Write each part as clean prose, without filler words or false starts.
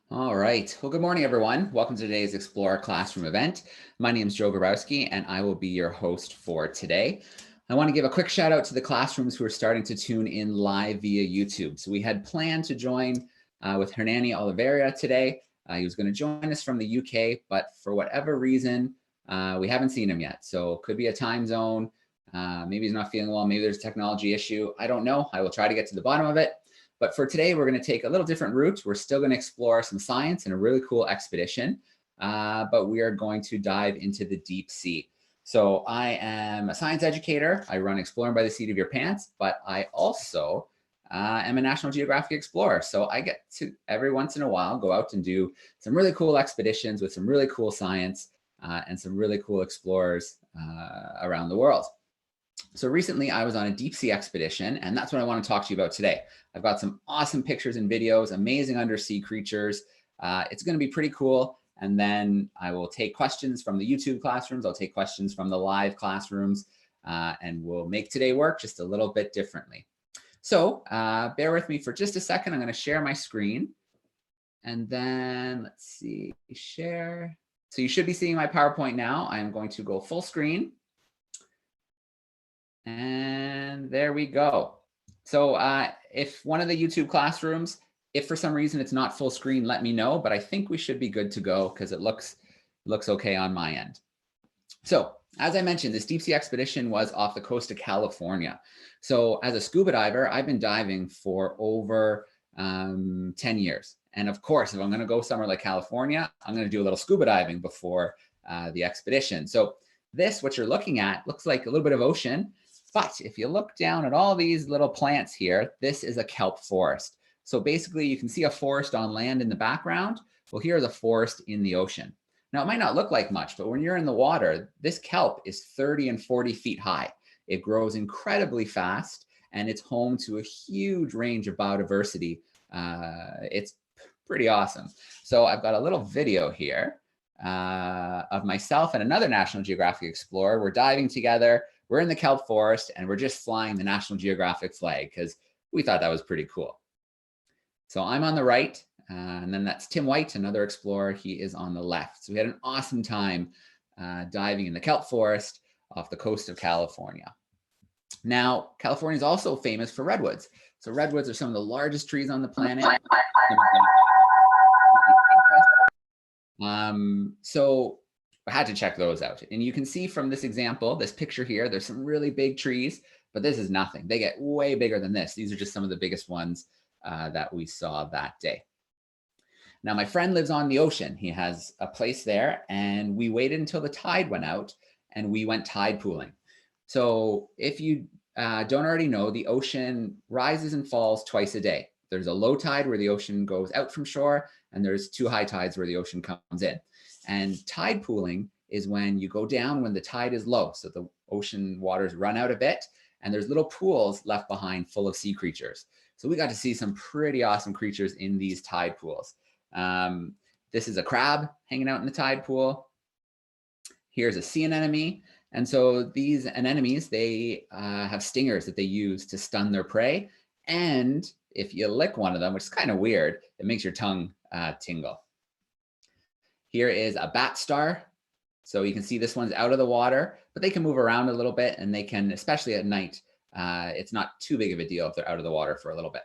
All right. Well, good morning, everyone. Welcome to today's Explore Classroom event. My name is Joe Grabowski, and I will be your host for today. I want to give a quick shout out to the classrooms who are starting to tune in live via YouTube. So we had planned to join with Hernani Oliveira today. He was going to join us from the UK, but for whatever reason, we haven't seen him yet. So could be a time zone. Maybe he's not feeling well. Maybe there's a technology issue. I don't know. I will try to get to the bottom of it. But for today, we're going to take a little different route. We're still going to explore some science and a really cool expedition, but we are going to dive into the deep sea. So I am a science educator. I run Exploring by the Seat of Your Pants, but I also am a National Geographic explorer. So I get to every once in a while go out and do some really cool expeditions with some really cool science and some really cool explorers around the world. So recently I was on a deep sea expedition, and that's what I want to talk to you about today. I've got some awesome pictures and videos, amazing undersea creatures. It's going to be pretty cool. And then I will take questions from the YouTube classrooms. I'll take questions from the live classrooms, and we'll make today work just a little bit differently. So bear with me for just a second. I'm going to share my screen. And then let's see, share. So you should be seeing my PowerPoint now. I'm going to go full screen. And there we go. So if one of the YouTube classrooms, if for some reason it's not full screen, let me know, but I think we should be good to go because it looks okay on my end. So as I mentioned, this deep sea expedition was off the coast of California. So as a scuba diver, I've been diving for over 10 years. And of course, if I'm going to go somewhere like California, I'm going to do a little scuba diving before the expedition. So this, what you're looking at, looks like a little bit of ocean. But if you look down at all these little plants here, this is a kelp forest. So basically you can see a forest on land in the background. Well, here's a forest in the ocean. Now it might not look like much, but when you're in the water, this kelp is 30 and 40 feet high. It grows incredibly fast, and it's home to a huge range of biodiversity. It's pretty awesome. So I've got a little video here of myself and another National Geographic explorer. We're diving together. We're in the kelp forest, and we're just flying the National Geographic flag because we thought that was pretty cool. So I'm on the right, and then that's Tim White, another explorer. He is on the left. So we had an awesome time diving in the kelp forest off the coast of California. Now, California is also famous for redwoods. So redwoods are some of the largest trees on the planet. So I had to check those out. And you can see from this example, this picture here, there's some really big trees, but this is nothing. They get way bigger than this. These are just some of the biggest ones that we saw that day. Now, my friend lives on the ocean. He has a place there, and we waited until the tide went out, and we went tide pooling. So if you don't already know, the ocean rises and falls twice a day. There's a low tide where the ocean goes out from shore, and there's two high tides where the ocean comes in. And tide pooling is when you go down when the tide is low. So the ocean waters run out a bit, and there's little pools left behind full of sea creatures. So we got to see some pretty awesome creatures in these tide pools. This is a crab hanging out in the tide pool. Here's a sea anemone. And so these anemones, they have stingers that they use to stun their prey. And if you lick one of them, which is kind of weird, it makes your tongue tingle. Here is a bat star. So you can see this one's out of the water, but they can move around a little bit, and they can, especially at night, it's not too big of a deal if they're out of the water for a little bit.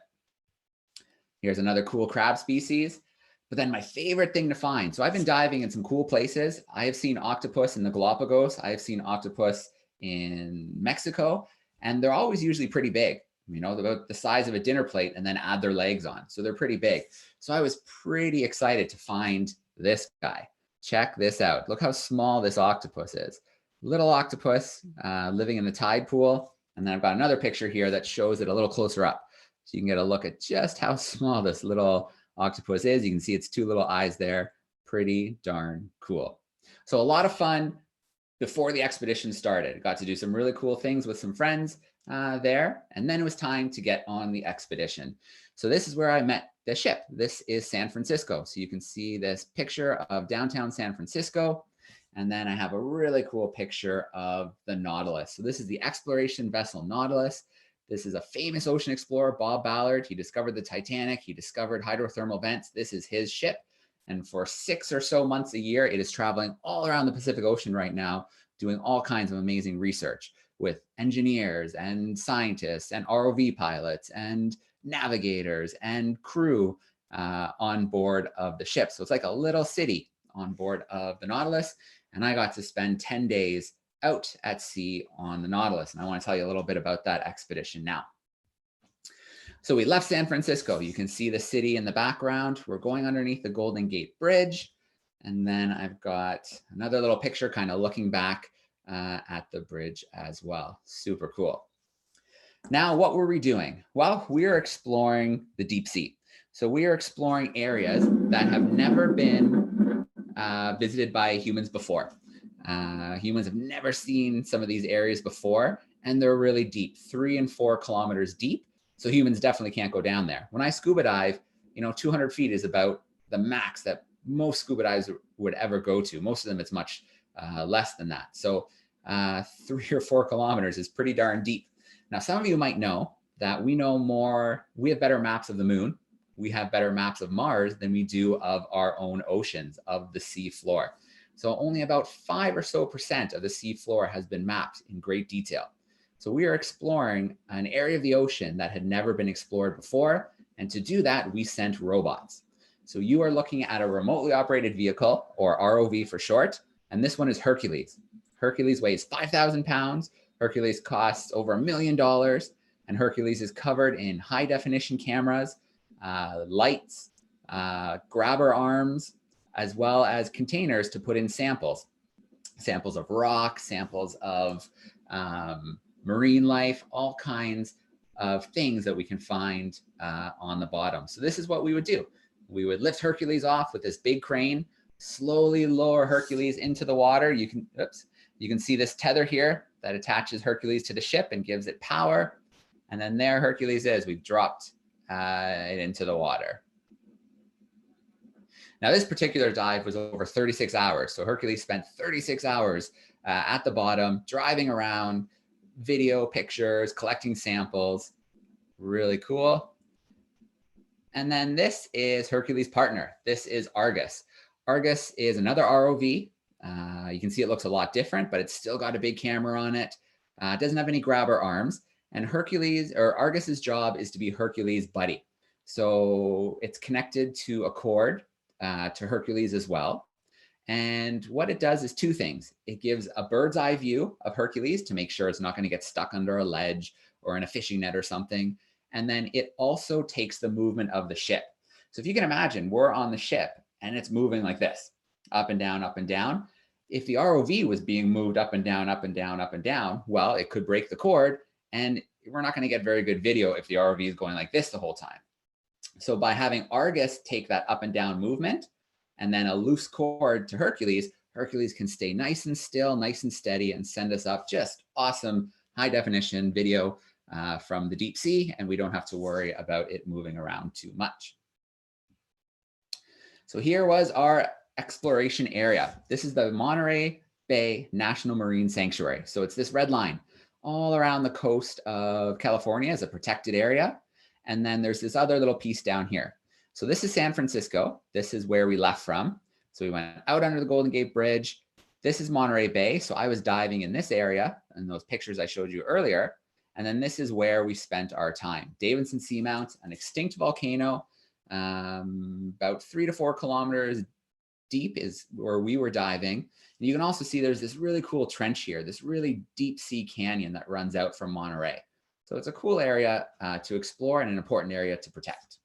Here's another cool crab species. But then my favorite thing to find. So I've been diving in some cool places. I have seen octopus in the Galapagos. I have seen octopus in Mexico, and they're always usually pretty big, you know, about the size of a dinner plate, and then add their legs on. So they're pretty big. So I was pretty excited to find this guy. Check this out. Look how small this octopus is. Little octopus living in the tide pool. And then I've got another picture here that shows it a little closer up. So you can get a look at just how small this little octopus is. You can see its two little eyes there. Pretty darn cool. So a lot of fun before the expedition started. Got to do some really cool things with some friends there. And then it was time to get on the expedition. So this is where I met the ship. This is San Francisco. So you can see this picture of downtown San Francisco. And then I have a really cool picture of the Nautilus. So this is the exploration vessel Nautilus. This is a famous ocean explorer, Bob Ballard. He discovered the Titanic. He discovered hydrothermal vents. This is his ship. And for 6 or so months a year, it is traveling all around the Pacific Ocean right now, doing all kinds of amazing research with engineers and scientists and ROV pilots and navigators and crew on board of the ship. So it's like a little city on board of the Nautilus. And I got to spend 10 days out at sea on the Nautilus. And I want to tell you a little bit about that expedition now. So we left San Francisco. You can see the city in the background. We're going underneath the Golden Gate Bridge. And then I've got another little picture kind of looking back at the bridge as well. Super cool. Now, what were we doing? Well, we are exploring the deep sea. So we are exploring areas that have never been visited by humans before. Humans have never seen some of these areas before, and they're really deep, 3 and 4 kilometers deep. So humans definitely can't go down there. When I scuba dive, 200 feet is about the max that most scuba dives would ever go to. Most of them, it's much less than that. So 3 or 4 kilometers is pretty darn deep. Now, some of you might know that we have better maps of the moon. We have better maps of Mars than we do of our own oceans, of the sea floor. So only about 5% or so of the sea floor has been mapped in great detail. So we are exploring an area of the ocean that had never been explored before. And to do that, we sent robots. So you are looking at a remotely operated vehicle, or ROV for short. And this one is Hercules. Hercules weighs 5,000 pounds. Hercules costs over $1 million. And Hercules is covered in high definition cameras, lights, grabber arms, as well as containers to put in samples of rock, samples of marine life, all kinds of things that we can find on the bottom. So this is what we would do. We would lift Hercules off with this big crane, slowly lower Hercules into the water. You can see this tether here that attaches Hercules to the ship and gives it power. And then there Hercules is. We've dropped it into the water. Now, this particular dive was over 36 hours. So Hercules spent 36 hours at the bottom, driving around, video, pictures, collecting samples. Really cool. And then this is Hercules' partner. This is Argus. Argus is another ROV. You can see it looks a lot different, but it's still got a big camera on it. It doesn't have any grabber arms. And Argus's job is to be Hercules' buddy. So it's connected to a cord to Hercules as well. And what it does is 2 things. It gives a bird's eye view of Hercules to make sure it's not going to get stuck under a ledge or in a fishing net or something. And then it also takes the movement of the ship. So if you can imagine, we're on the ship and it's moving like this, up and down, up and down. If the ROV was being moved up and down, up and down, up and down, well, it could break the cord, and we're not going to get very good video if the ROV is going like this the whole time. So by having Argus take that up and down movement and then a loose cord to Hercules, Hercules can stay nice and still, nice and steady, and send us up just awesome high definition video from the deep sea, and we don't have to worry about it moving around too much. So here was our exploration area. This is the Monterey Bay National Marine Sanctuary. So it's this red line all around the coast of California as a protected area. And then there's this other little piece down here. So this is San Francisco. This is where we left from. So we went out under the Golden Gate Bridge. This is Monterey Bay. So I was diving in this area and those pictures I showed you earlier. And then this is where we spent our time. Davidson Seamount, an extinct volcano, about 3 to 4 kilometers deep is where we were diving. And you can also see there's this really cool trench here, this really deep sea canyon that runs out from Monterey. So it's a cool area to explore and an important area to protect.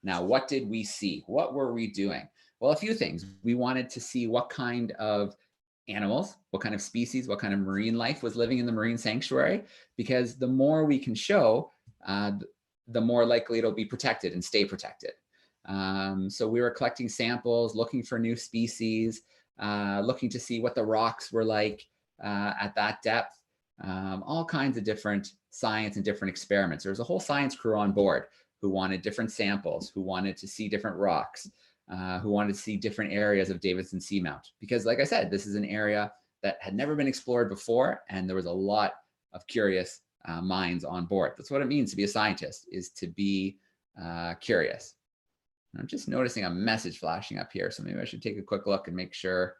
Now, what did we see? What were we doing? Well, a few things. We wanted to see what kind of animals, what kind of species, what kind of marine life was living in the marine sanctuary, because the more we can show, the more likely it'll be protected and stay protected. So we were collecting samples, looking for new species, looking to see what the rocks were like at that depth, all kinds of different science and different experiments. There was a whole science crew on board who wanted different samples, who wanted to see different rocks, who wanted to see different areas of Davidson Seamount. Because like I said, this is an area that had never been explored before, and there was a lot of curious minds on board. That's what it means to be a scientist, is to be curious. I'm just noticing a message flashing up here. So maybe I should take a quick look and make sure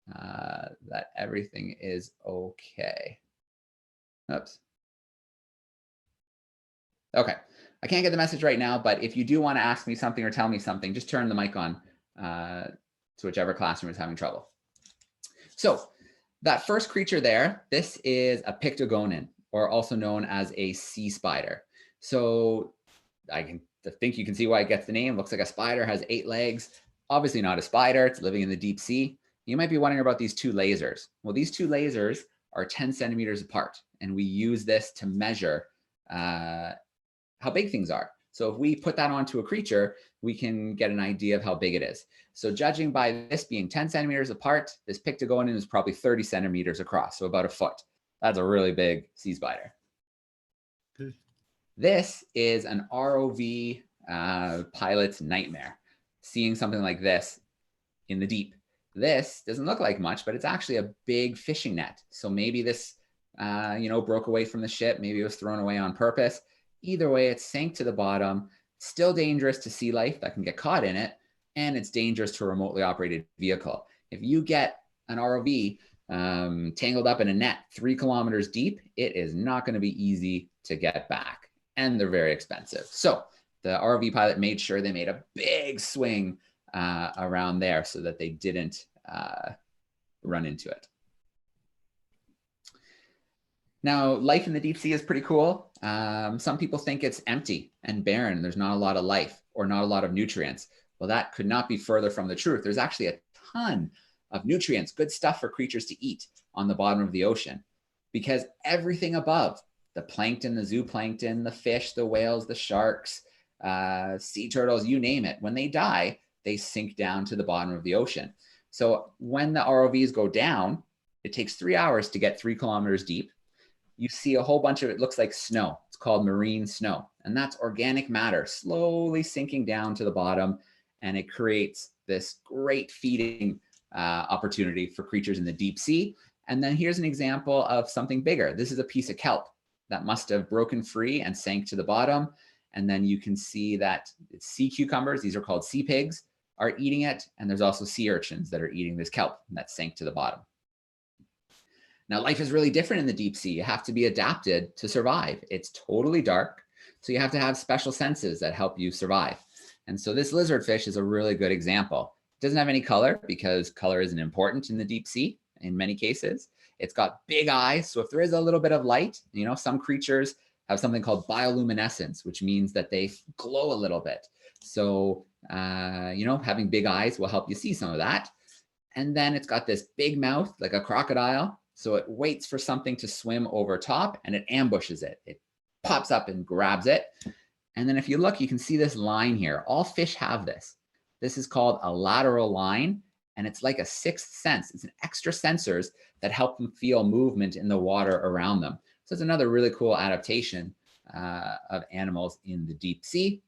that everything is okay. Oops. Okay. I can't get the message right now, but if you do want to ask me something or tell me something, just turn the mic on to whichever classroom is having trouble. So that first creature there, this is a pictogonin, or also known as a sea spider. So I think you can see why it gets the name. Looks like a spider, has 8 legs. Obviously not a spider, it's living in the deep sea. You might be wondering about these 2 lasers. Well, these 2 lasers are 10 centimeters apart, and we use this to measure how big things are. So if we put that onto a creature, we can get an idea of how big it is. So judging by this being 10 centimeters apart, this pictogonin is probably 30 centimeters across, so about a foot. That's a really big sea spider. This is an ROV pilot's nightmare, seeing something like this in the deep. This doesn't look like much, but it's actually a big fishing net. So maybe this broke away from the ship. Maybe it was thrown away on purpose. Either way, it sank to the bottom. Still dangerous to sea life that can get caught in it, and it's dangerous to a remotely operated vehicle. If you get an ROV tangled up in a net 3 kilometers deep, it is not going to be easy to get back, and they're very expensive. So the ROV pilot made sure they made a big swing around there so that they didn't run into it. Now, life in the deep sea is pretty cool. Some people think it's empty and barren. There's not a lot of life or not a lot of nutrients. Well, that could not be further from the truth. There's actually a ton of nutrients, good stuff for creatures to eat on the bottom of the ocean, because everything above, the plankton, the zooplankton, the fish, the whales, the sharks, sea turtles, you name it, when they die, they sink down to the bottom of the ocean. So when the ROVs go down, it takes 3 hours to get 3 kilometers deep. You see a whole bunch of it looks like snow. It's called marine snow. And that's organic matter slowly sinking down to the bottom. And it creates this great feeding opportunity for creatures in the deep sea. And then here's an example of something bigger. This is a piece of kelp that must have broken free and sank to the bottom. And then you can see that it's sea cucumbers, these are called sea pigs, are eating it. And there's also sea urchins that are eating this kelp that sank to the bottom. Now, life is really different in the deep sea. You have to be adapted to survive. It's totally dark, so you have to have special senses that help you survive. And so this lizardfish is a really good example. It doesn't have any color because color isn't important in the deep sea in many cases. It's got big eyes, so if there is a little bit of light, some creatures have something called bioluminescence, which means that they glow a little bit. So, having big eyes will help you see some of that. And then it's got this big mouth like a crocodile. So it waits for something to swim over top and it ambushes it. It pops up and grabs it. And then if you look, you can see this line here. All fish have this. This is called a lateral line, and it's like a sixth sense. It's an extra sensors that help them feel movement in the water around them. So it's another really cool adaptation of animals in the deep sea.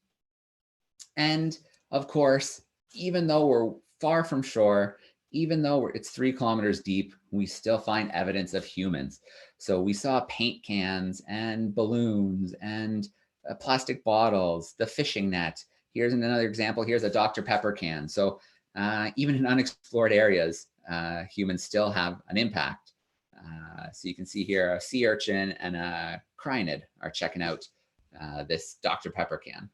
And of course, even though we're far from shore, even though it's 3 kilometers deep, we still find evidence of humans. So we saw paint cans and balloons and plastic bottles, the fishing net. Here's another example. Here's a Dr. Pepper can. So even in unexplored areas, humans still have an impact. So you can see here a sea urchin and a crynid are checking out this Dr. Pepper can.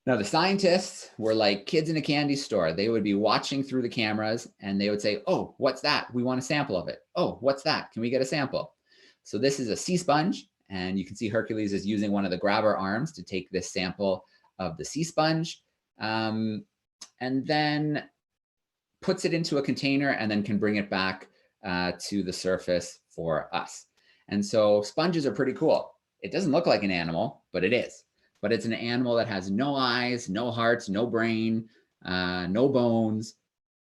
Now, the scientists were like kids in a candy store. They would be watching through the cameras and they would say, oh, what's that? We want a sample of it. Oh, what's that? Can we get a sample? So this is a sea sponge. And you can see Hercules is using one of the grabber arms to take this sample of the sea sponge and then puts it into a container and then can bring it back to the surface for us. And so sponges are pretty cool. It doesn't look like an animal, but it is. But it's an animal that has no eyes, no hearts, no brain, no bones,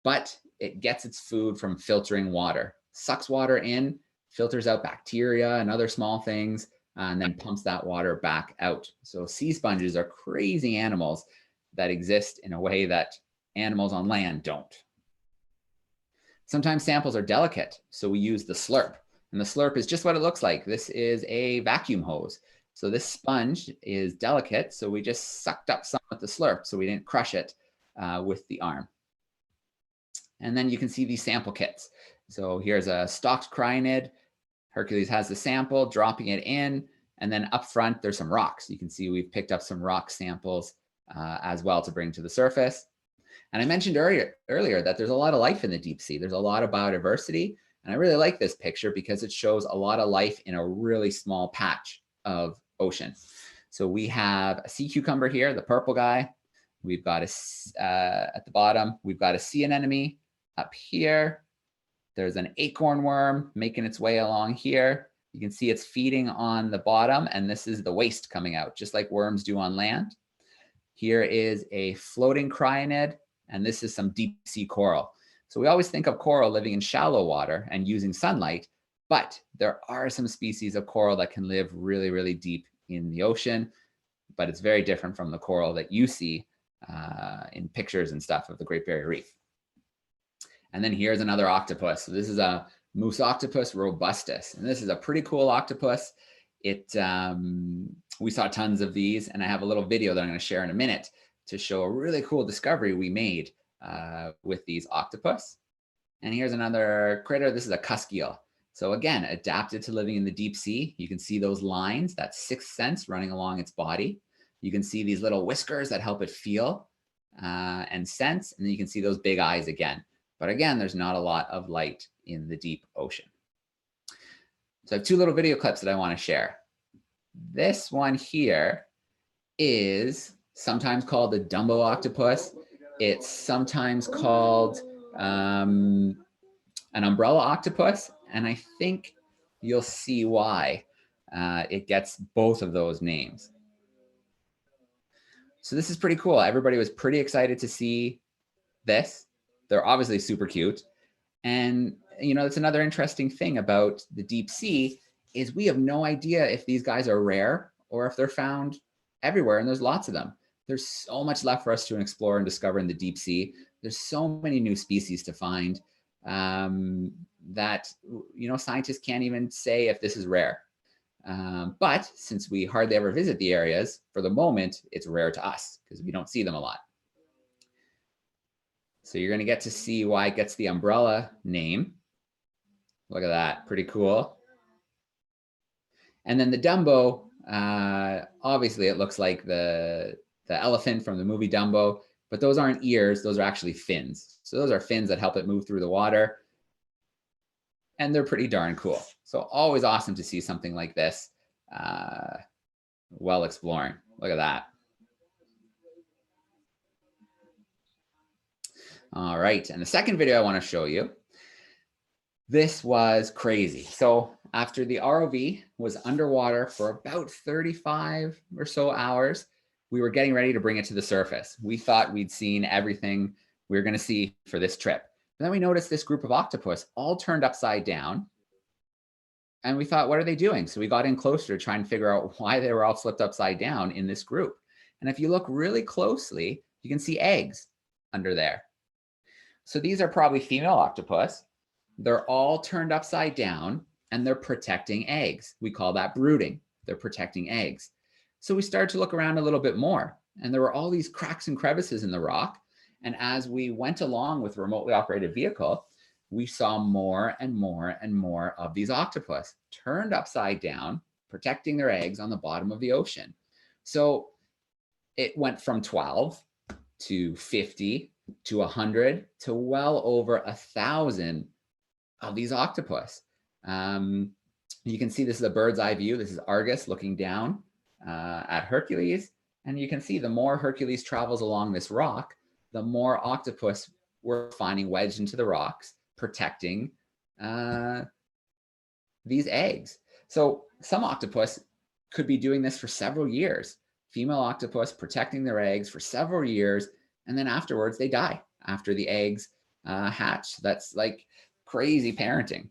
but it gets its food from filtering water, sucks water in, filters out bacteria and other small things, and then pumps that water back out. So sea sponges are crazy animals that exist in a way that animals on land don't. Sometimes samples are delicate, so we use the slurp. And the slurp is just what it looks like. This is a vacuum hose. So this sponge is delicate, so we just sucked up some with the slurp so we didn't crush it with the arm. And then you can see these sample kits. So here's a stocked crionid. Hercules has the sample, dropping it in, and then up front, there's some rocks. You can see we've picked up some rock samples as well to bring to the surface. And I mentioned earlier that there's a lot of life in the deep sea. There's a lot of biodiversity. And I really like this picture because it shows a lot of life in a really small patch of ocean. So we have a sea cucumber here, the purple guy. We've got at the bottom, we've got a sea anemone up here. There's an acorn worm making its way along here. You can see it's feeding on the bottom, and this is the waste coming out, just like worms do on land. Here is a floating crionid, and this is some deep sea coral. So we always think of coral living in shallow water and using sunlight, but there are some species of coral that can live really, really deep in the ocean, but it's very different from the coral that you see in pictures and stuff of the Great Barrier Reef. And then here's another octopus. So this is a Moose Octopus robustus, and this is a pretty cool octopus. We saw tons of these, and I have a little video that I'm going to share in a minute to show a really cool discovery we made with these octopus. And here's another critter. This is a cusk eel. So again, adapted to living in the deep sea. You can see those lines, that sixth sense running along its body. You can see these little whiskers that help it feel and sense, and then you can see those big eyes again. But again, there's not a lot of light in the deep ocean. So I have two little video clips that I want to share. This one here is sometimes called the Dumbo Octopus. It's sometimes called an umbrella octopus. And I think you'll see why it gets both of those names. So this is pretty cool. Everybody was pretty excited to see this. They're obviously super cute. And, you know, it's another interesting thing about the deep sea is we have no idea if these guys are rare or if they're found everywhere, and there's lots of them. There's so much left for us to explore and discover in the deep sea. There's so many new species to find that, you know, scientists can't even say if this is rare. But since we hardly ever visit the areas, for the moment, it's rare to us because we don't see them a lot. So you're going to get to see why it gets the umbrella name. Look at that, pretty cool. And then the Dumbo, obviously it looks like the elephant from the movie Dumbo, but those aren't ears, those are actually fins. So those are fins that help it move through the water. And they're pretty darn cool. So always awesome to see something like this while exploring. Look at that. All right, and the second video I want to show you, this was crazy. So after the ROV was underwater for about 35 or so hours, we were getting ready to bring it to the surface. We thought we'd seen everything we were going to see for this trip. And then we noticed this group of octopus all turned upside down. And we thought, what are they doing? So we got in closer to try and figure out why they were all flipped upside down in this group. And if you look really closely, you can see eggs under there. So these are probably female octopus. They're all turned upside down and they're protecting eggs. We call that brooding. They're protecting eggs. So we started to look around a little bit more, and there were all these cracks and crevices in the rock. And as we went along with a remotely operated vehicle, we saw more and more and more of these octopus turned upside down, protecting their eggs on the bottom of the ocean. So it went from 12 to 50 to 100 to well over 1,000 of these octopus. You can see this is a bird's eye view. This is Argus looking down at Hercules. And you can see the more Hercules travels along this rock, the more octopus we're finding wedged into the rocks, protecting these eggs. So some octopus could be doing this for several years. Female octopus protecting their eggs for several years, and then afterwards they die after the eggs hatch. That's like crazy parenting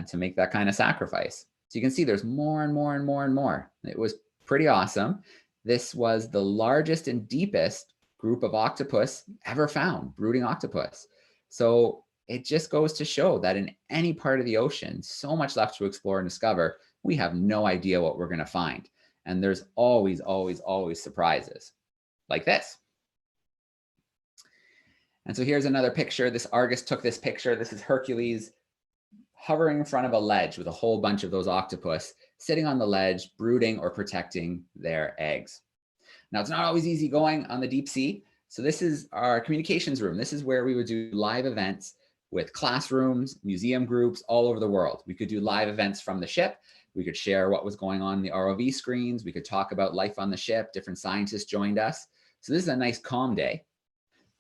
to make that kind of sacrifice. So you can see there's more and more and more and more. It was pretty awesome. This was the largest and deepest group of octopus ever found, brooding octopus. So it just goes to show that in any part of the ocean, so much left to explore and discover, we have no idea what we're going to find. And there's always, always, always surprises like this. And so here's another picture. This Argus took this picture. This is Hercules hovering in front of a ledge with a whole bunch of those octopus sitting on the ledge, brooding or protecting their eggs. Now, it's not always easy going on the deep sea. So this is our communications room. This is where we would do live events with classrooms, museum groups all over the world. We could do live events from the ship. We could share what was going on in the ROV screens. We could talk about life on the ship. Different scientists joined us. So this is a nice calm day.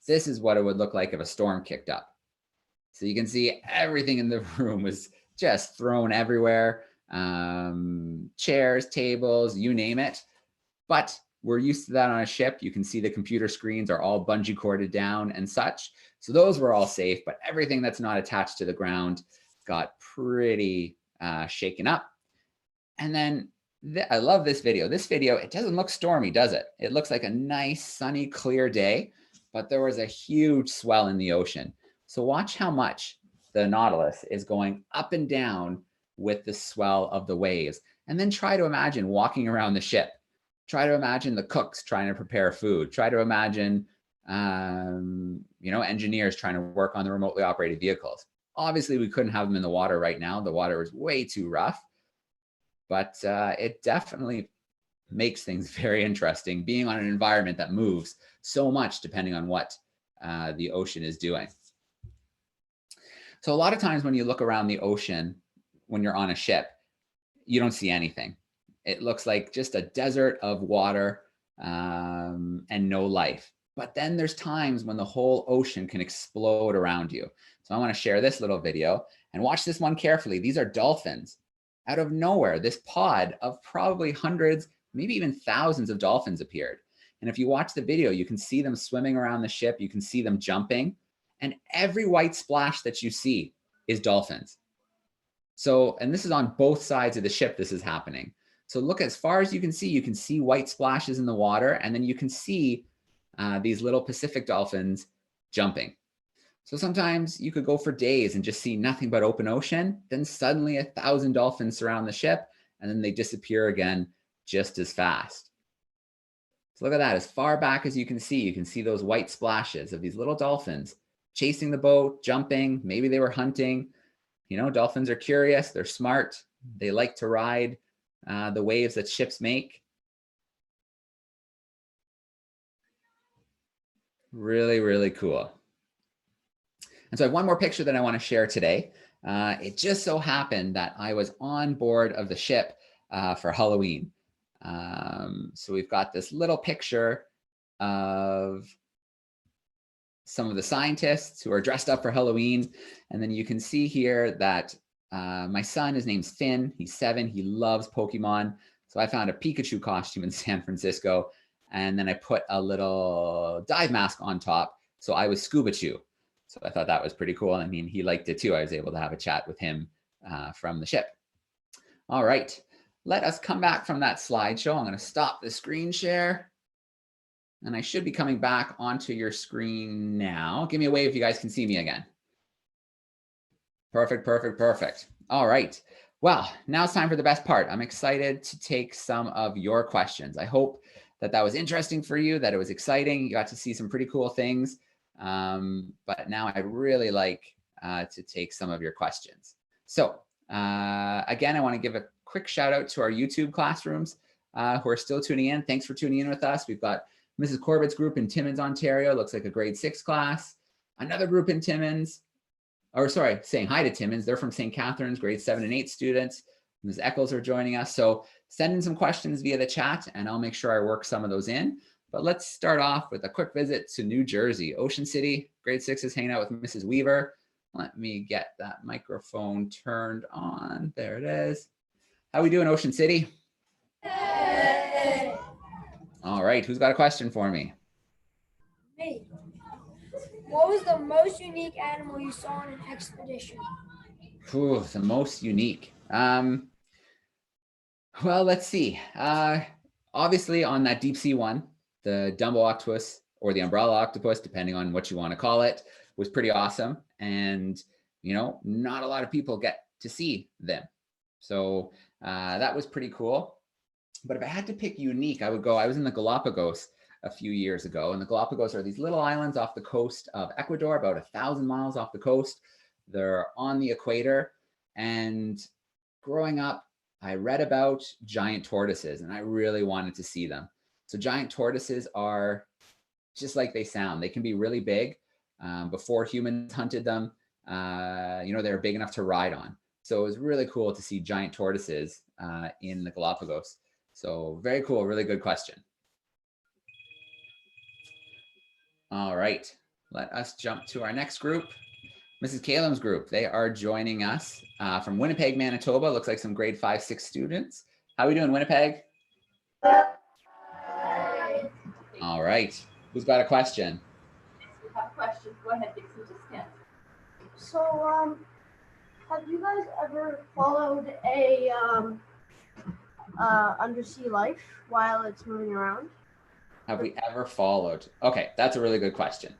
This is what it would look like if a storm kicked up. So you can see everything in the room was just thrown everywhere. Chairs, tables, you name it. But we're used to that on a ship. You can see the computer screens are all bungee corded down and such. So those were all safe, but everything that's not attached to the ground got pretty shaken up. And then I love this video. This video, it doesn't look stormy, does it? It looks like a nice, sunny, clear day, but there was a huge swell in the ocean. So watch how much the Nautilus is going up and down with the swell of the waves. And then try to imagine walking around the ship. Try to imagine the cooks trying to prepare food. Try to imagine, engineers trying to work on the remotely operated vehicles. Obviously, we couldn't have them in the water right now. The water was way too rough, but it definitely makes things very interesting being on an environment that moves so much depending on what the ocean is doing. So a lot of times when you look around the ocean, when you're on a ship, you don't see anything. It looks like just a desert of water and no life. But then there's times when the whole ocean can explode around you. So I want to share this little video and watch this one carefully. These are dolphins. Out of nowhere, this pod of probably hundreds, maybe even thousands of dolphins appeared. And if you watch the video, you can see them swimming around the ship. You can see them jumping. And every white splash that you see is dolphins. So, and this is on both sides of the ship, this is happening. So look, as far as you can see white splashes in the water, and then you can see these little Pacific dolphins jumping. So sometimes you could go for days and just see nothing but open ocean. Then suddenly 1,000 dolphins surround the ship, and then they disappear again just as fast. So look at that. As far back as you can see those white splashes of these little dolphins chasing the boat, jumping. Maybe they were hunting. You know, dolphins are curious. They're smart. They like to ride the waves that ships make. Really, really cool. And so I have one more picture that I want to share today. It just so happened that I was on board of the ship for Halloween. So we've got this little picture of some of the scientists who are dressed up for Halloween. And then you can see here that my son, his name's Finn. He's 7. He loves Pokemon. So I found a Pikachu costume in San Francisco. And then I put a little dive mask on top. So I was Scuba Chew. So I thought that was pretty cool. I mean, he liked it too. I was able to have a chat with him from the ship. All right, let us come back from that slideshow. I'm going to stop the screen share. And I should be coming back onto your screen now. Give me a wave if you guys can see me again. Perfect, perfect, perfect. All right. Well, now it's time for the best part. I'm excited to take some of your questions. I hope that that was interesting for you, that it was exciting. You got to see some pretty cool things. But now I'd really like to take some of your questions. So again, I want to give a quick shout out to our YouTube classrooms who are still tuning in. Thanks for tuning in with us. We've got Mrs. Corbett's group in Timmins, Ontario. Looks like a grade 6 class. Another group in Timmins, or sorry, saying hi to Timmins. They're from St. Catharines, grade 7 and 8 students. Ms. Eccles are joining us. So send in some questions via the chat and I'll make sure I work some of those in. But let's start off with a quick visit to New Jersey. Ocean City, grade 6 is hanging out with Mrs. Weaver. Let me get that microphone turned on. There it is. How we doing, Ocean City? Hey. All right, who's got a question for me? Me. What was the most unique animal you saw on an expedition? Ooh, the most unique. Well, let's see. Obviously on that deep sea one, the Dumbo Octopus or the Umbrella Octopus, depending on what you want to call it, was pretty awesome. And, you know, not a lot of people get to see them. So that was pretty cool. But if I had to pick unique, I was in the Galapagos a few years ago, and the Galapagos are these little islands off the coast of Ecuador, about 1,000 miles off the coast. They're on the equator, and growing up, I read about giant tortoises, and I really wanted to see them. So giant tortoises are just like they sound. They can be really big. Before humans hunted them, they were big enough to ride on. So it was really cool to see giant tortoises in the Galapagos. So very cool, really good question. All right, let us jump to our next group. Mrs. Kalem's group, they are joining us from Winnipeg, Manitoba. Looks like some grade 5, 6 students. How are we doing, Winnipeg? All right, who's got a question? We have a question. Go ahead, Dixie, just scan. So, have you guys ever followed a undersea life while it's moving around? Have we ever followed? Okay, that's a really good question.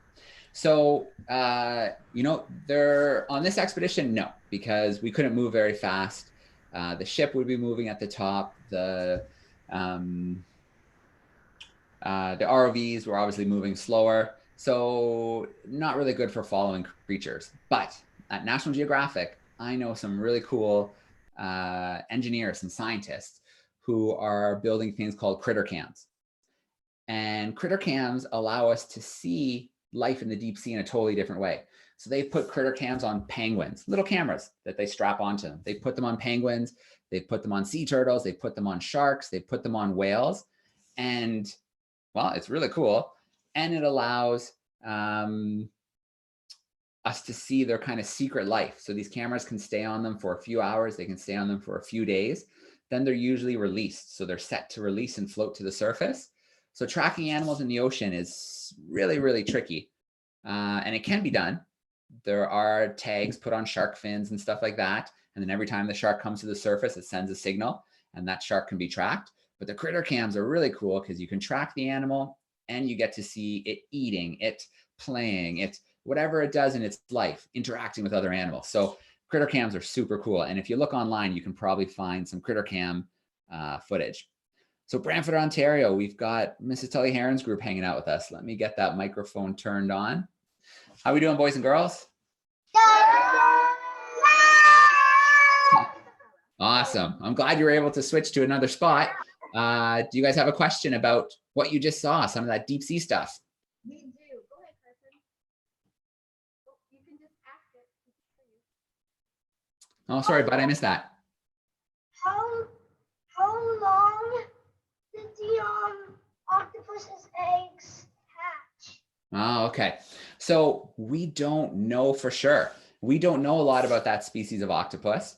So, they're on this expedition, no, because we couldn't move very fast. The ship would be moving at the top. The ROVs were obviously moving slower. So not really good for following creatures. But at National Geographic, I know some really cool engineers and scientists who are building things called critter cams. And critter cams allow us to see life in the deep sea in a totally different way. So they've put critter cams on penguins, little cameras that they strap onto them. They put them on penguins, they put them on sea turtles, they put them on sharks, they put them on whales. And well, it's really cool. And it allows us to see their kind of secret life. So these cameras can stay on them for a few hours. They can stay on them for a few days. Then they're usually released. So they're set to release and float to the surface. So tracking animals in the ocean is really, really tricky. And it can be done. There are tags put on shark fins and stuff like that. And then every time the shark comes to the surface, it sends a signal and that shark can be tracked. But the critter cams are really cool because you can track the animal and you get to see it eating, it playing, it whatever it does in its life, interacting with other animals. So critter cams are super cool. And if you look online, you can probably find some critter cam footage. So Brantford, Ontario, we've got Mrs. Tully Heron's group hanging out with us. Let me get that microphone turned on. How are we doing, boys and girls? Awesome. I'm glad you were able to switch to another spot. Do you guys have a question about what you just saw, some of that deep sea stuff? We do. Go ahead, Carson. Oh, you can just ask it. Oh, sorry, but I missed that. How long did the octopus's eggs hatch? Oh, okay. So we don't know for sure. We don't know a lot about that species of octopus.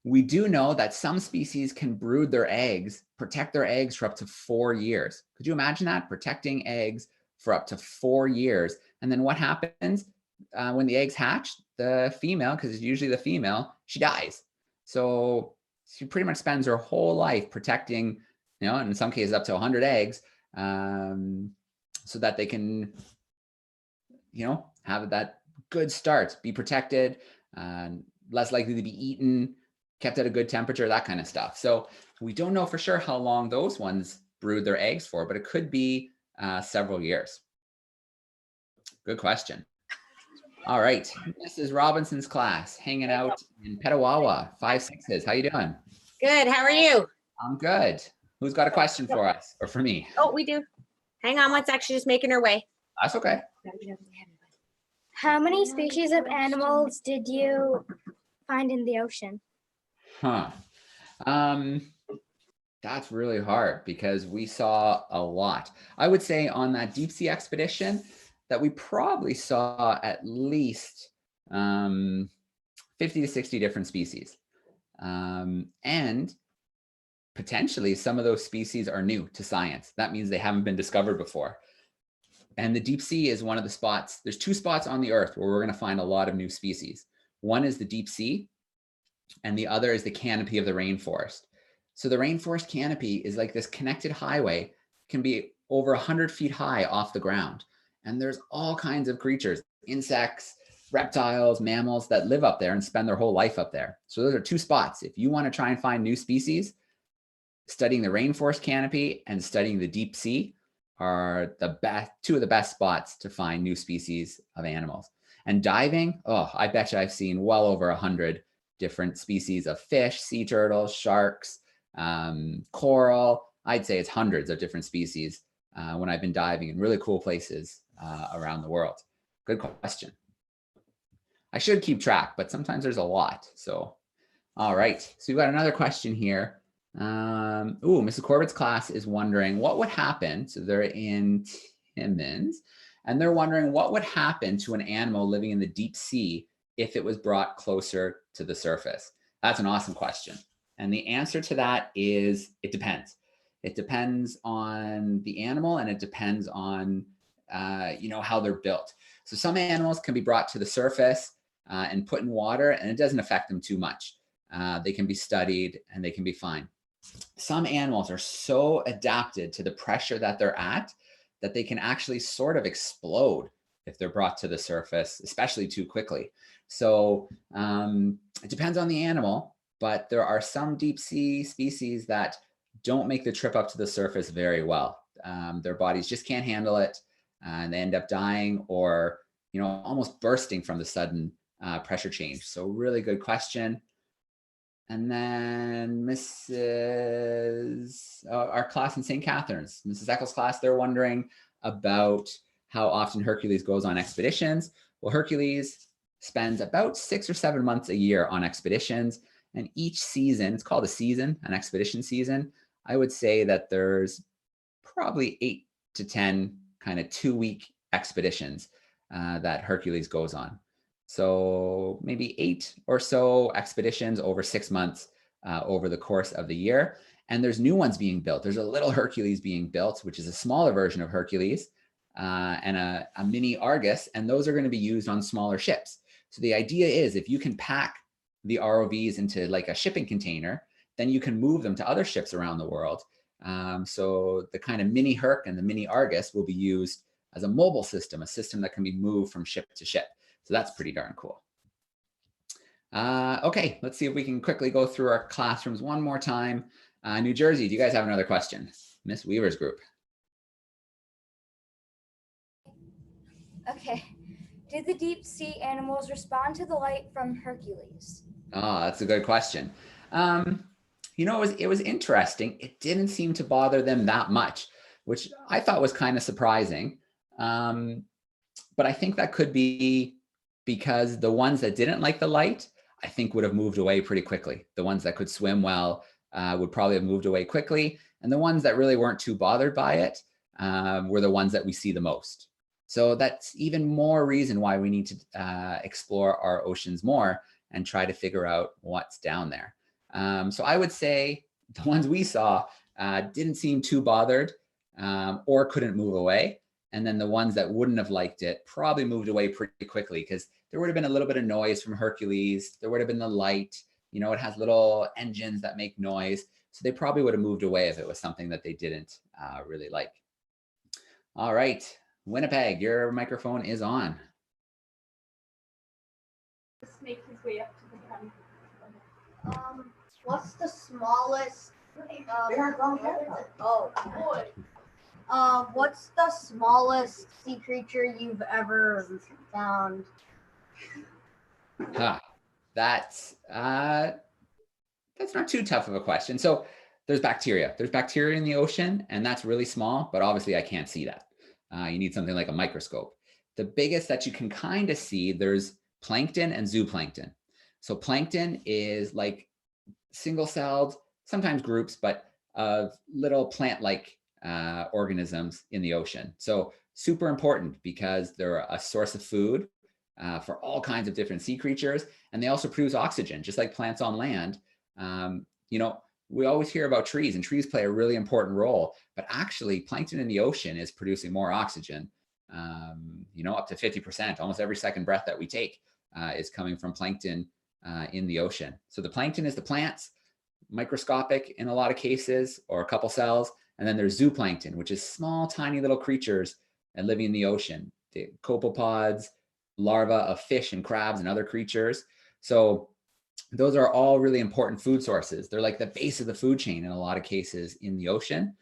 We do know that some species can brood their eggs, protect their eggs for up to 4 years. Could you imagine that? Protecting eggs for up to 4 years. And then what happens when the eggs hatch? The female, because it's usually the female, she dies. So she pretty much spends her whole life protecting, and in some cases up to 100 eggs, so that they can, have that good start, be protected, less likely to be eaten, kept at a good temperature, that kind of stuff. So we don't know for sure how long those ones brood their eggs for, but it could be several years. Good question. All right, Mrs. Robinson's class, hanging out in Petawawa, 5-6s. How you doing? Good. How are you? I'm good. Who's got a question for us or for me? Oh, we do. Hang on. Let's actually just making her way. That's okay. How many species of animals did you find in the ocean? That's really hard because we saw a lot. I would say on that deep sea expedition that we probably saw at least 50 to 60 different species. And potentially some of those species are new to science. That means they haven't been discovered before. And the deep sea is one of the spots. There's 2 spots on the earth where we're going to find a lot of new species. One is the deep sea, and the other is the canopy of the rainforest. So the rainforest canopy is like this connected highway, can be over 100 feet high off the ground. And there's all kinds of creatures, insects, reptiles, mammals that live up there and spend their whole life up there. So those are 2 spots. If you want to try and find new species, studying the rainforest canopy and studying the deep sea are the best, two of the best spots to find new species of animals. And diving, oh, I bet you I've seen well over 100 different species of fish, sea turtles, sharks, coral. I'd say it's hundreds of different species when I've been diving in really cool places around the world. Good question. I should keep track, but sometimes there's a lot. So, all right. So we've got another question here. Mrs. Corbett's class is wondering what would happen. So they're in Timmins, and they're wondering what would happen to an animal living in the deep sea if it was brought closer to the surface. That's an awesome question. And the answer to that is it depends. It depends on the animal, and it depends on how they're built. So some animals can be brought to the surface and put in water, and it doesn't affect them too much. They can be studied and they can be fine. Some animals are so adapted to the pressure that they're at that they can actually sort of explode if they're brought to the surface, especially too quickly. So it depends on the animal, but there are some deep sea species that don't make the trip up to the surface very well. Their bodies just can't handle it, and they end up dying or almost bursting from the sudden pressure change. So really good question. And then our class in St. Catharines, Mrs. Eccles' class, they're wondering about how often Hercules goes on expeditions. Well, Hercules spends about 6 or 7 months a year on expeditions. And each season, it's called a season, an expedition season. I would say that there's probably 8 to 10 kind of 2-week expeditions that Hercules goes on. So maybe 8 or so expeditions over 6 months over the course of the year. And there's new ones being built. There's a little Hercules being built, which is a smaller version of Hercules and a mini Argus. And those are going to be used on smaller ships. So the idea is if you can pack the ROVs into like a shipping container, then you can move them to other ships around the world. So the kind of mini Herc and the mini Argus will be used as a mobile system, a system that can be moved from ship to ship. So that's pretty darn cool. Okay, let's see if we can quickly go through our classrooms one more time. New Jersey, do you guys have another question? Miss Weaver's group. Okay. Did the deep sea animals respond to the light from Hercules? Oh, that's a good question. It was interesting. It didn't seem to bother them that much, which I thought was kind of surprising. But I think that could be because the ones that didn't like the light, I think would have moved away pretty quickly. The ones that could swim well would probably have moved away quickly. And the ones that really weren't too bothered by it were the ones that we see the most. So that's even more reason why we need to explore our oceans more and try to figure out what's down there. So I would say the ones we saw didn't seem too bothered or couldn't move away. And then the ones that wouldn't have liked it probably moved away pretty quickly because there would have been a little bit of noise from Hercules. There would have been the light, it has little engines that make noise. So they probably would have moved away if it was something that they didn't really like. All right, Winnipeg, your microphone is on. Just make his way up to the front. What's the smallest? What's the smallest sea creature you've ever found? That's not too tough of a question. So there's bacteria. There's bacteria in the ocean, and that's really small, but obviously I can't see that. You need something like a microscope. The biggest that you can kind of see, there's plankton and zooplankton. So plankton is like single-celled, sometimes groups, but of little plant-like organisms in the ocean. So super important because they're a source of food for all kinds of different sea creatures. And they also produce oxygen, just like plants on land. We always hear about trees, and trees play a really important role, but actually plankton in the ocean is producing more oxygen, up to 50%. Almost every second breath that we take is coming from plankton in the ocean. So the plankton is the plants, microscopic in a lot of cases, or a couple cells. And then there's zooplankton, which is small, tiny little creatures and living in the ocean, the copepods, larvae of fish and crabs and other creatures. So those are all really important food sources. They're like the base of the food chain in a lot of cases in the ocean.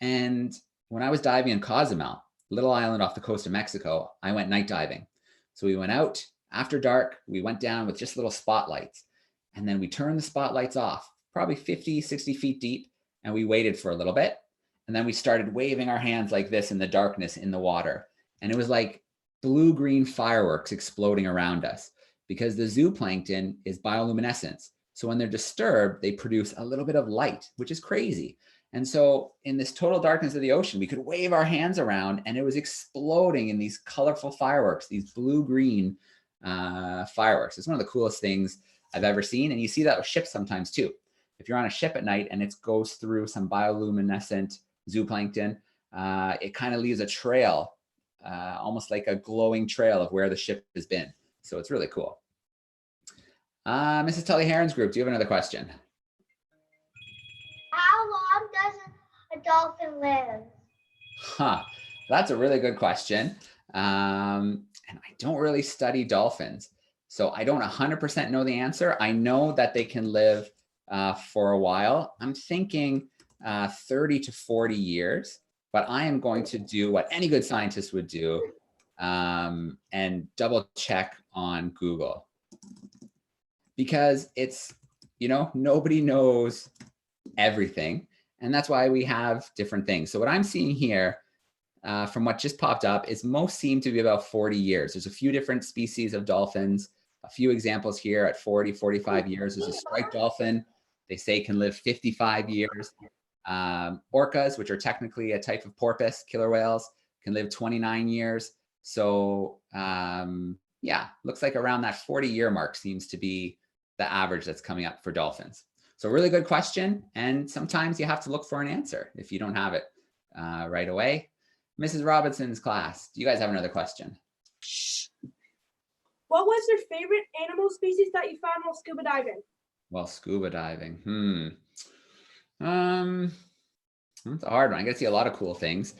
And when I was diving in Cozumel, little island off the coast of Mexico, I went night diving. So we went out after dark, we went down with just little spotlights, and then we turned the spotlights off, probably 50, 60 feet deep, and we waited for a little bit. And then we started waving our hands like this in the darkness in the water. And it was like blue-green fireworks exploding around us because the zooplankton is bioluminescence. So when they're disturbed, they produce a little bit of light, which is crazy. And so in this total darkness of the ocean, we could wave our hands around and it was exploding in these colorful fireworks, these blue-green fireworks. It's one of the coolest things I've ever seen. And you see that with ships sometimes too. If you're on a ship at night and it goes through some bioluminescent zooplankton, it kind of leaves a trail, almost like a glowing trail of where the ship has been. So it's really cool. Mrs. Tully Heron's group, do you have another question? How long does a dolphin live? Huh, that's a really good question. And I don't really study dolphins, so I don't 100% know the answer. I know that they can live for a while. I'm thinking 30 to 40 years, but I am going to do what any good scientist would do and double check on Google, because it's, nobody knows everything. And that's why we have different things. So what I'm seeing here from what just popped up is most seem to be about 40 years. There's a few different species of dolphins, a few examples here at 40, 45 years. There's a striped dolphin, they say can live 55 years. Orcas, which are technically a type of porpoise, killer whales, can live 29 years. So yeah, looks like around that 40-year mark seems to be the average that's coming up for dolphins. So really good question. And sometimes you have to look for an answer if you don't have it right away. Mrs. Robinson's class, do you guys have another question? What was your favorite animal species that you found while scuba diving? Well, scuba diving. That's a hard one. I got to see a lot of cool things.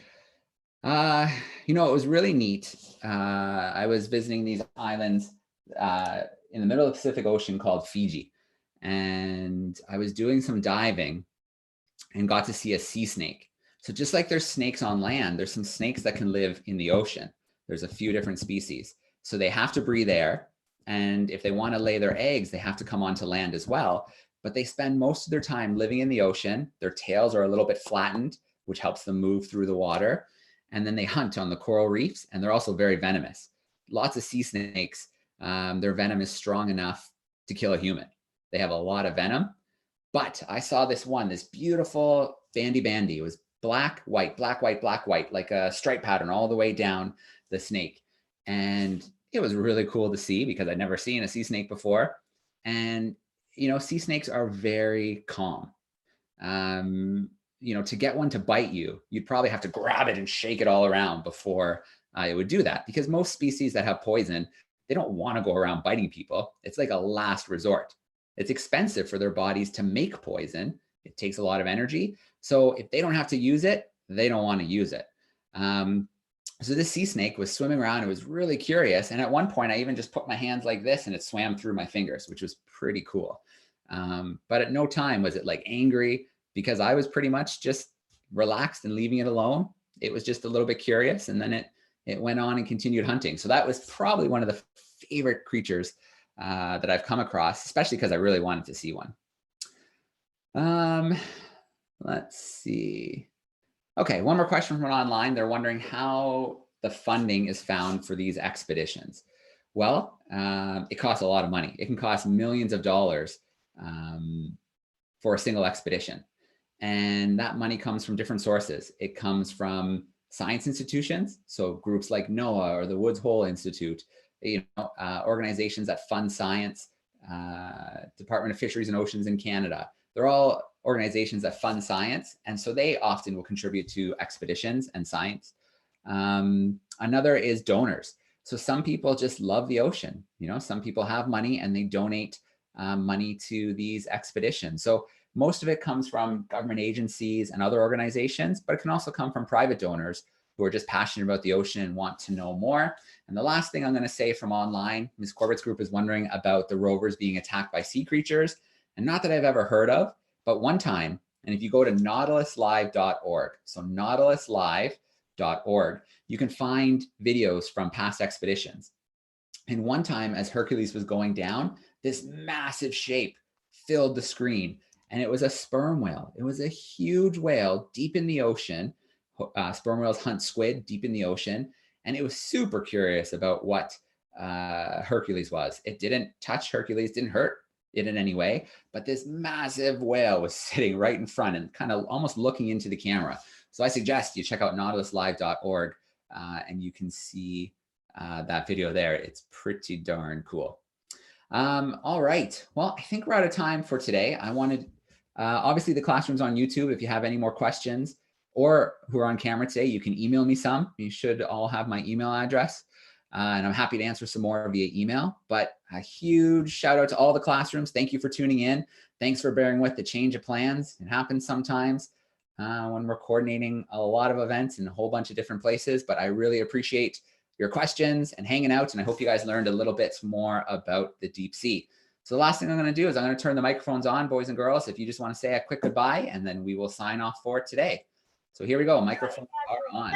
It was really neat. I was visiting these islands in the middle of the Pacific Ocean called Fiji. And I was doing some diving and got to see a sea snake. So just like there's snakes on land, there's some snakes that can live in the ocean. There's a few different species. So they have to breathe air. And if they want to lay their eggs, they have to come onto land as well. But they spend most of their time living in the ocean. Their tails are a little bit flattened, which helps them move through the water. And then they hunt on the coral reefs, and they're also very venomous. Lots of sea snakes, their venom is strong enough to kill a human. They have a lot of venom. But I saw this beautiful bandy. It was black, white, black, white, black, white, like a stripe pattern all the way down the snake. And it was really cool to see because I'd never seen a sea snake before. And, sea snakes are very calm. To get one to bite you, you'd probably have to grab it and shake it all around before it would do that, because most species that have poison, they don't want to go around biting people. It's like a last resort. It's expensive for their bodies to make poison. It takes a lot of energy. So if they don't have to use it, they don't want to use it. So this sea snake was swimming around. It was really curious. And at one point, I even just put my hands like this and it swam through my fingers, which was pretty cool. But at no time was it like angry, because I was pretty much just relaxed and leaving it alone. It was just a little bit curious, and then it went on and continued hunting. So that was probably one of the favorite creatures that I've come across, especially because I really wanted to see one. Let's see. Okay, one more question from online. They're wondering how the funding is found for these expeditions. Well, it costs a lot of money. It can cost millions of dollars for a single expedition. And that money comes from different sources. It comes from science institutions, so groups like NOAA or the Woods Hole Institute, organizations that fund science, Department of Fisheries and Oceans in Canada. They're all organizations that fund science, and so they often will contribute to expeditions and science. Another is donors. So some people just love the ocean. Some people have money and they donate money to these expeditions. So most of it comes from government agencies and other organizations, but it can also come from private donors who are just passionate about the ocean and want to know more. And the last thing I'm going to say from online, Ms. Corbett's group is wondering about the rovers being attacked by sea creatures. And not that I've ever heard of, but one time, and if you go to nautiluslive.org, so nautiluslive.org, you can find videos from past expeditions. And one time as Hercules was going down, this massive shape filled the screen, and it was a sperm whale. It was a huge whale deep in the ocean. Sperm whales hunt squid deep in the ocean. And it was super curious about what Hercules was. It didn't touch Hercules, didn't hurt it in any way, but this massive whale was sitting right in front and kind of almost looking into the camera. So I suggest you check out nautiluslive.org and you can see that video there. It's pretty darn cool. All right. Well, I think we're out of time for today. I wanted, obviously the classroom's on YouTube. If you have any more questions or who are on camera today, you can email me some. You should all have my email address. And I'm happy to answer some more via email, but a huge shout out to all the classrooms. Thank you for tuning in. Thanks for bearing with the change of plans. It happens sometimes when we're coordinating a lot of events in a whole bunch of different places, but I really appreciate your questions and hanging out. And I hope you guys learned a little bit more about the deep sea. So the last thing I'm going to do is I'm going to turn the microphones on, boys and girls, if you just want to say a quick goodbye, and then we will sign off for today. So here we go. Microphones are on.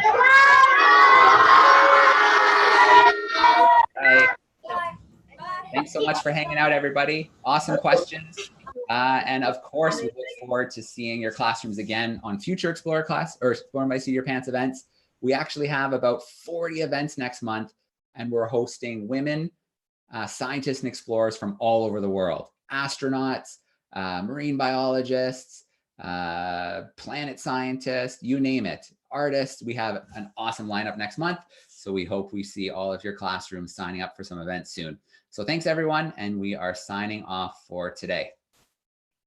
Bye. Thanks so much for hanging out, everybody. Awesome questions. And of course, we look forward to seeing your classrooms again on future Explorer class or Exploring by Seat Your Pants events. We actually have about 40 events next month, and we're hosting women, scientists and explorers from all over the world. Astronauts, marine biologists, planet scientists, you name it. Artists. We have an awesome lineup next month. So we hope we see all of your classrooms signing up for some events soon. So thanks everyone. And we are signing off for today.